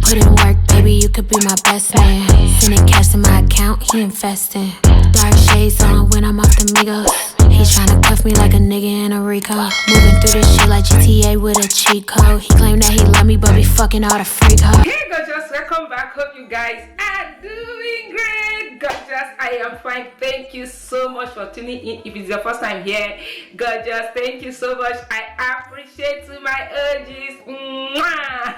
Put in work, baby, you could be my best man. Sending cash to my account, he investing. Dark shades on when I'm off the Migos. He tryna cuff me like a nigga in a Rico. Moving through this shit like GTA with a cheat code. He claimed that he love me, but be fucking all the freak hoes. Hey gorgeous, welcome back. Hope you guys are doing great. Gorgeous, I am fine. Thank you so much for tuning in. If it's your first time here, gorgeous, thank you so much. I appreciate you, my urges. Mwah!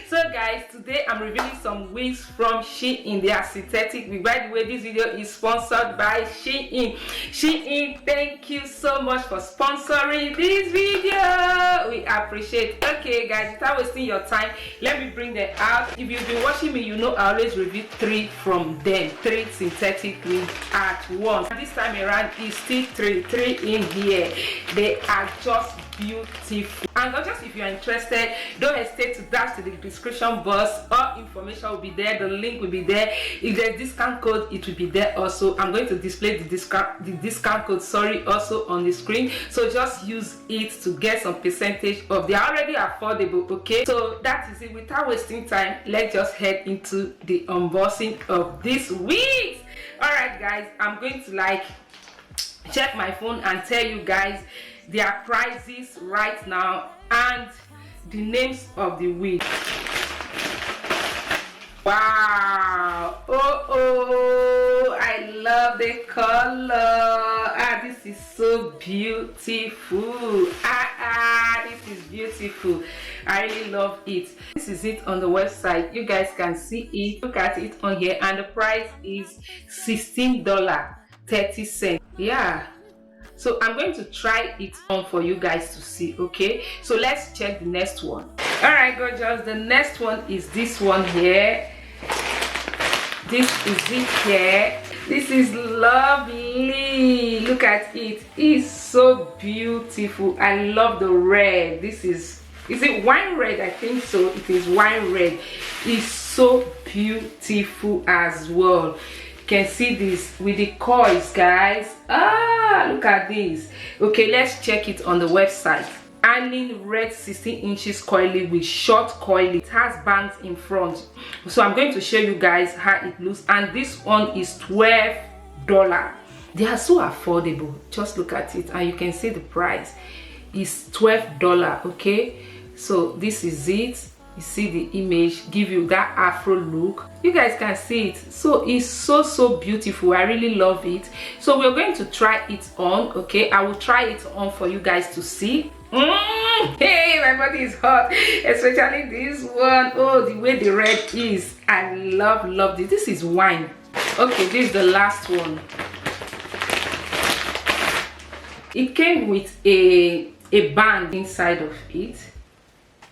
So guys, today I'm revealing some wigs from SHEIN. They are synthetic wig. By the way, this video is sponsored by SHEIN. SHEIN, thank you so much for sponsoring this video. We appreciate. Okay guys, without wasting your time, let me bring them out. If you've been watching me, you know I always review 3 from them, 3 synthetic wigs at once. This time around is still 3 in here. They are just beautiful. And just if you're interested, don't hesitate to dash to the description box. All information will be there, the link will be there. If there's discount code, it will be there also. I'm going to display the discount code, also on the screen, so just use it to get some percentage off. They are already affordable. Okay, so that is it. Without wasting time, let's just head into the unboxing of these wigs. All right guys, I'm going to check my phone and tell you guys their prices right now and the names of the wig. Wow, oh, I love the color. This is so beautiful. This is beautiful. I really love it. This is it on the website. You guys can see it. Look at it on here, and the price is $16.30. Yeah, so I'm going to try it on for you guys to see. Okay, so let's check the next one. All right gorgeous, the next one is this one here. This is it here. This is lovely. Look at it. It's so beautiful. I love the red. This is it wine red? I think so. It is wine red. It's so beautiful as well. You can see this with the coils, guys. Look at this. Okay, let's check it on the website. Aine red 16 inches coily with short coil. It has bangs in front, so I'm going to show you guys how it looks. And this one is $12. They are so affordable. Just look at it and you can see the price is $12. Okay, so this is it. You see the image, give you that Afro look. You guys can see it. So it's so beautiful. I really love it. So we're going to try it on. Okay, I will try it on for you guys to see. Hey, my body is hot, especially this one. Oh, the way the red is. I love this. This is wine. Okay, this is the last one. It came with a band inside of it,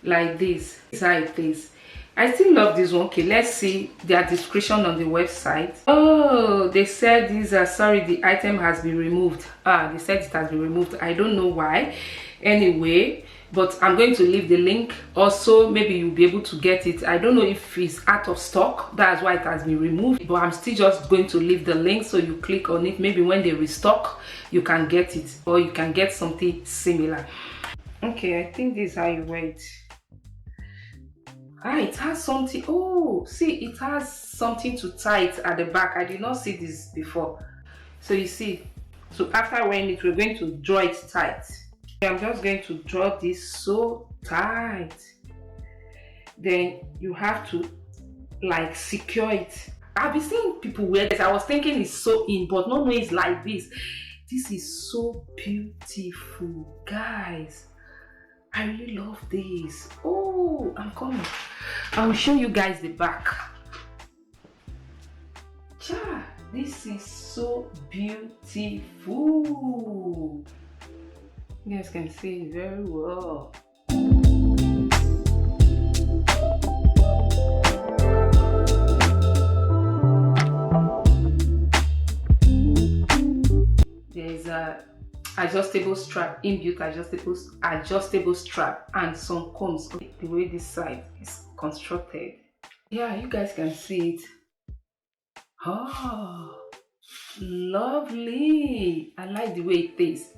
like this. This is how it is. I still love this one. Okay, let's see their description on the website. Oh, they said these are sorry, the item has been removed. They said it has been removed. I don't know why. Anyway, but I'm going to leave the link. Also, maybe you'll be able to get it. I don't know if it's out of stock, that's why it has been removed, but I'm still just going to leave the link, so you click on it. Maybe when they restock, you can get it, or you can get something similar. Okay, I think this is how you wear it. It has something. Oh, see, it has something to tie it at the back. I did not see this before. So you see, so after wearing it, we're going to draw it tight. I'm just going to draw this so tight. Then you have to secure it. I've been seeing people wear this. I was thinking it's so in, but no, it's like this. This is so beautiful, guys. I really love this. Oh, I'm coming. I will show you guys the back. This is so beautiful. You guys can see it very well. There is a adjustable strap, inbuilt adjustable strap, and some combs. The way this side is constructed. Yeah, you guys can see it. Oh, lovely. I like the way it is.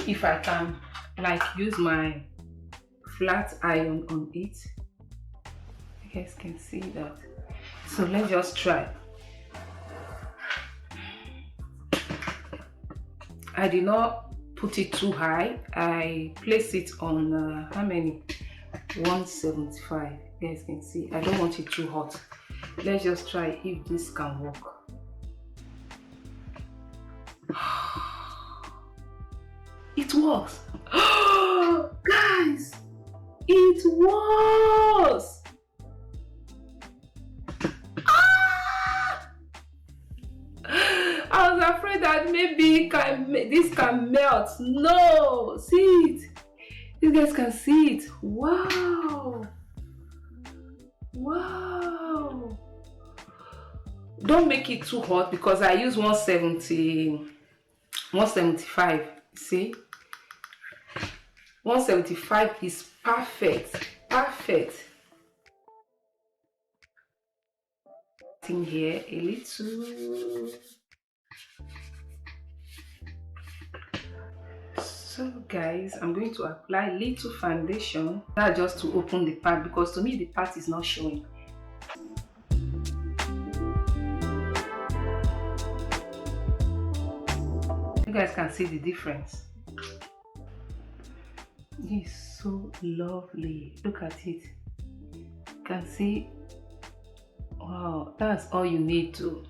if I can like use my flat iron on it. You guys can see that. So let's just try. I did not put it too high. I place it on how many? 175. You guys can see. I don't want it too hot. Let's just try if this can work. It works. Guys, it works. I was afraid that maybe this can melt. No, see it. You guys can see it. Wow. Wow. Don't make it too hot because I use 175. See? 175 is perfect. Perfect. In here a little. So guys, I'm going to apply little foundation. That's just to open the part because to me the part is not showing. You guys can see the difference. This is so lovely. Look at it. You can see. Wow, that's all you need to.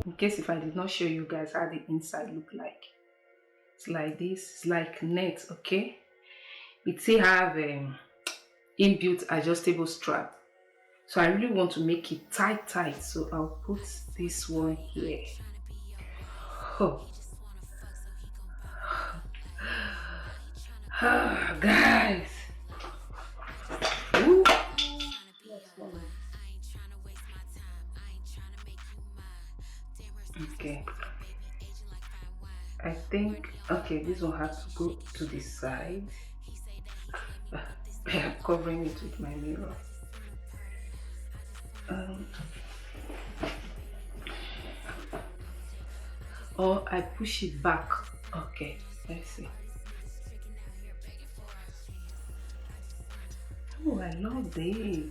In case if I did not show you guys how the inside look like. It's like this. It's like net, okay? It still have inbuilt adjustable strap. So I really want to make it tight. So I'll put this one here. Oh. Guys. Ooh. Okay. I think, okay, this one has to go to the side. I'm covering it with my mirror. Or I push it back. Okay, let's see. Oh, I love this.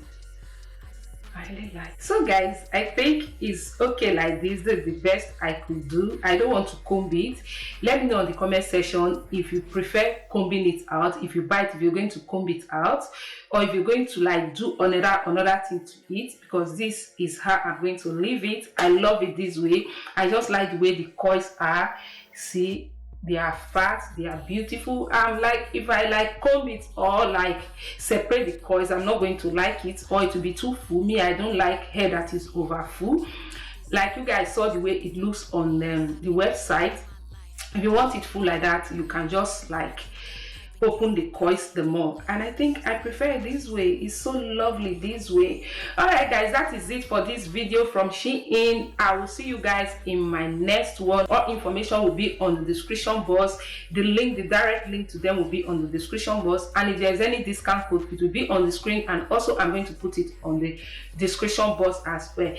I really like it. So guys, I think it's okay like this. This is the best I could do. I don't want to comb it. Let me know in the comment section if you prefer combing it out, if you buy it, if you're going to comb it out, or if you're going to like do another thing to it, because this is how I'm going to leave it. I love it this way. I just like the way the coils are. See, they are fat, they are beautiful. I'm like, if I like comb it or like separate the coils, I'm not going to like it, or it will be too full. Me, I don't like hair that is over full. Like you guys saw the way it looks on the website. If you want it full like that, you can just like open the coils the more, and I think I prefer it this way. It's so lovely this way. All right guys, that is it for this video from SHEIN. I will see you guys in my next one. All information will be on the description box. The link, the direct link to them will be on the description box, and if there's any discount code, it will be on the screen, and also I'm going to put it on the description box as well.